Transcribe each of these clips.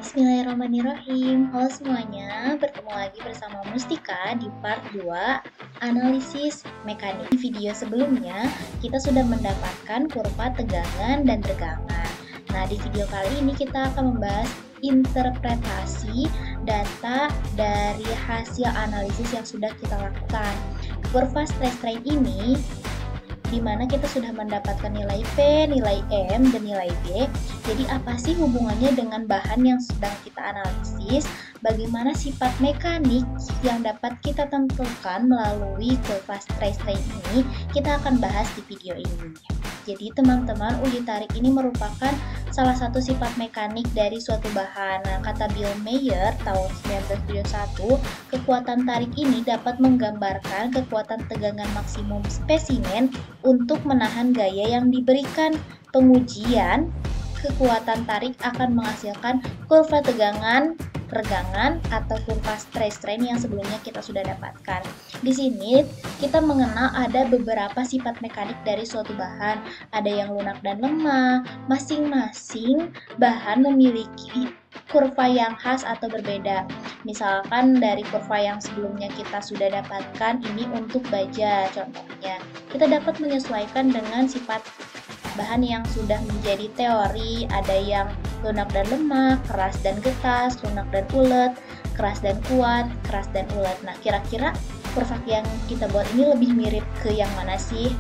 Bismillahirrahmanirrahim. Halo semuanya, bertemu lagi bersama Mustika di part 2 analisis mekanik. Di video sebelumnya, kita sudah mendapatkan kurva tegangan dan regangan. Nah, di video kali ini kita akan membahas interpretasi data dari hasil analisis yang sudah kita lakukan. Kurva stress strain ini di mana kita sudah mendapatkan nilai P, nilai M, dan nilai D. Jadi apa sih hubungannya dengan bahan yang sedang kita analisis? Bagaimana sifat mekanik yang dapat kita tentukan melalui kurva stress strain ini? Kita akan bahas di video ini. Jadi teman-teman, uji tarik ini merupakan salah satu sifat mekanik dari suatu bahan. Nah, kata Bill Mayer tahun 1971, kekuatan tarik ini dapat menggambarkan kekuatan tegangan maksimum spesimen untuk menahan gaya yang diberikan. Pengujian kekuatan tarik akan menghasilkan kurva tegangan, regangan, atau kurva stress strain yang sebelumnya kita sudah dapatkan. Di sini kita mengenal ada beberapa sifat mekanik dari suatu bahan. Ada yang lunak dan lemah. Masing-masing bahan memiliki kurva yang khas atau berbeda. Misalkan dari kurva yang sebelumnya kita sudah dapatkan, ini untuk baja contohnya. Kita dapat menyesuaikan dengan sifat bahan yang sudah menjadi teori. Ada yang lunak dan lemah, keras dan getas, lunak dan ulet, keras dan kuat, keras dan ulet. Nah, kira-kira kurva yang kita buat ini lebih mirip ke yang mana sih?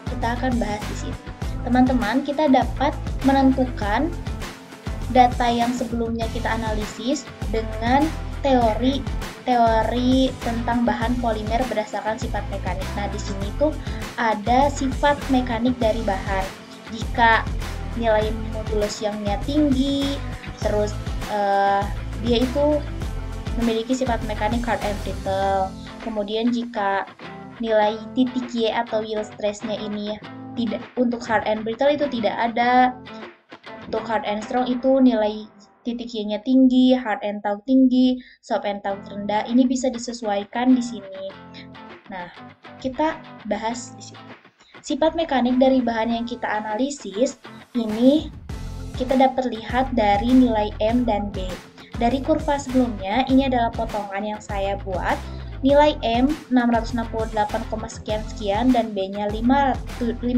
Kita akan bahas di sini. Teman-teman, kita dapat menentukan data yang sebelumnya kita analisis dengan teori tentang bahan polimer berdasarkan sifat mekanik. Nah, di sini tuh ada sifat mekanik dari bahan. Jika nilai modulus yangnya tinggi, terus dia itu memiliki sifat mekanik hard and brittle. Kemudian jika nilai titik Y atau yield stress-nya ini tidak, untuk hard and brittle itu tidak ada. Untuk hard and strong itu nilai titik Y-nya tinggi, hard and taut tinggi, soft and taut rendah. Ini bisa disesuaikan di sini. Nah, kita bahas di sini. Sifat mekanik dari bahan yang kita analisis ini kita dapat lihat dari nilai M dan B. Dari kurva sebelumnya, ini adalah potongan yang saya buat. Nilai M 668, sekian dan B-nya 577,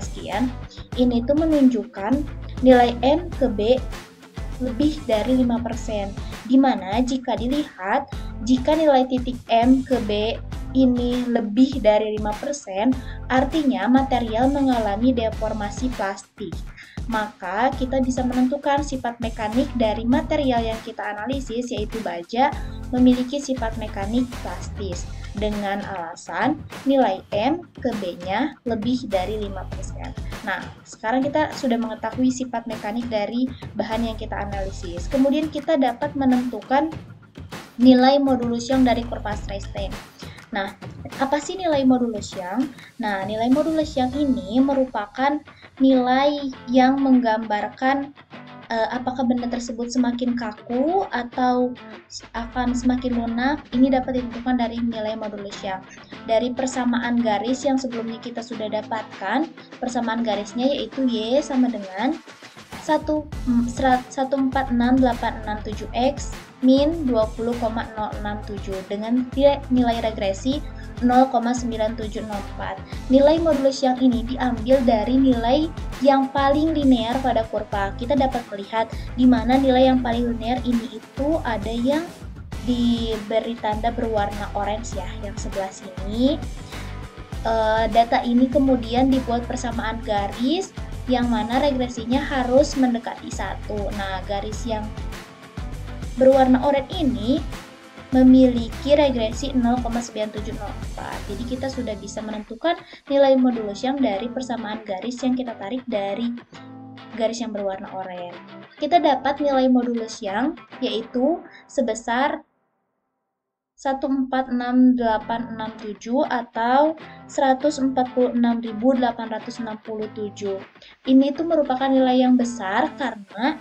sekian. Ini tuh menunjukkan nilai M ke B lebih dari 5%. Dimana jika dilihat, jika nilai titik M ke B ini lebih dari 5%, artinya material mengalami deformasi plastik. Maka kita bisa menentukan sifat mekanik dari material yang kita analisis, yaitu baja, memiliki sifat mekanik plastis dengan alasan nilai M ke B-nya lebih dari 5%. Nah, sekarang kita sudah mengetahui sifat mekanik dari bahan yang kita analisis. Kemudian kita dapat menentukan nilai modulus Young dari kurva stress strain. Nah, apa sih nilai modulus Young? Nah, nilai modulus Young ini merupakan nilai yang menggambarkan apakah benda tersebut semakin kaku atau akan semakin lunak. Ini dapat ditentukan dari nilai modulus Young. Dari persamaan garis yang sebelumnya kita sudah dapatkan, persamaan garisnya yaitu Y sama dengan 146867X min 20,067 dengan nilai regresi 0,9704. Nilai modulus yang ini diambil dari nilai yang paling linear pada kurva. Kita dapat melihat di mana nilai yang paling linear ini itu ada yang diberi tanda berwarna orange ya, yang sebelah sini. Data ini kemudian dibuat persamaan garis yang mana regresinya harus mendekati 1. Nah, garis yang berwarna oranye ini memiliki regresi 0,9704. Jadi kita sudah bisa menentukan nilai modulus Young dari persamaan garis yang kita tarik dari garis yang berwarna oranye. Kita dapat nilai modulus Young yaitu sebesar 146867 atau 146.867. Ini itu merupakan nilai yang besar karena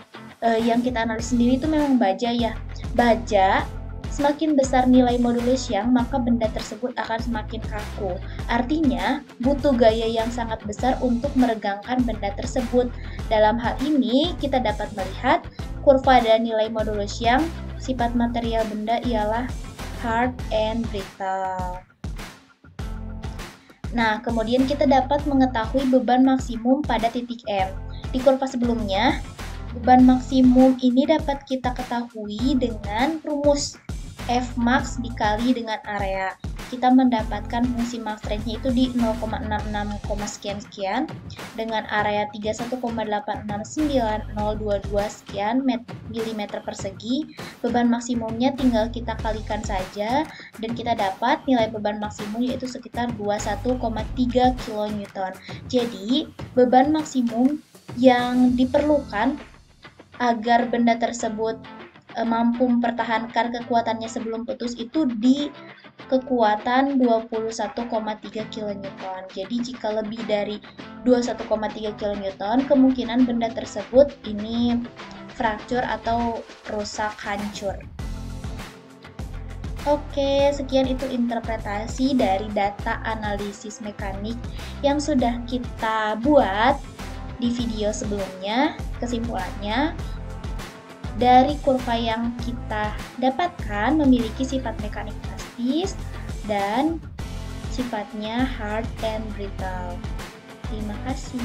yang kita analisis sendiri itu memang baja ya. Baja Semakin besar nilai modulus yang, maka benda tersebut akan semakin kaku. Artinya, butuh gaya yang sangat besar untuk meregangkan benda tersebut. Dalam hal ini, kita dapat melihat kurva dan nilai modulus yang sifat material benda ialah hard and brittle. Nah, kemudian kita dapat mengetahui beban maksimum pada titik M. Di kurva sebelumnya, beban maksimum ini dapat kita ketahui dengan rumus Fmax dikali dengan area. Kita mendapatkan fungsi max strength-nya itu di 0,66, sekian-sekian dengan area 31,869022 sekian milimeter persegi. Beban maksimumnya tinggal kita kalikan saja dan kita dapat nilai beban maksimum yaitu sekitar 21,3 kN. Jadi, beban maksimum yang diperlukan agar benda tersebut mampu mempertahankan kekuatannya sebelum putus itu di kekuatan 21,3 kN. Jadi jika lebih dari 21,3 kN, kemungkinan benda tersebut ini fracture atau rusak, hancur. Oke, sekian itu interpretasi dari data analisis mekanik yang sudah kita buat di video sebelumnya. Kesimpulannya, dari kurva yang kita dapatkan memiliki sifat mekanik plastis dan sifatnya hard and brittle. Terima kasih.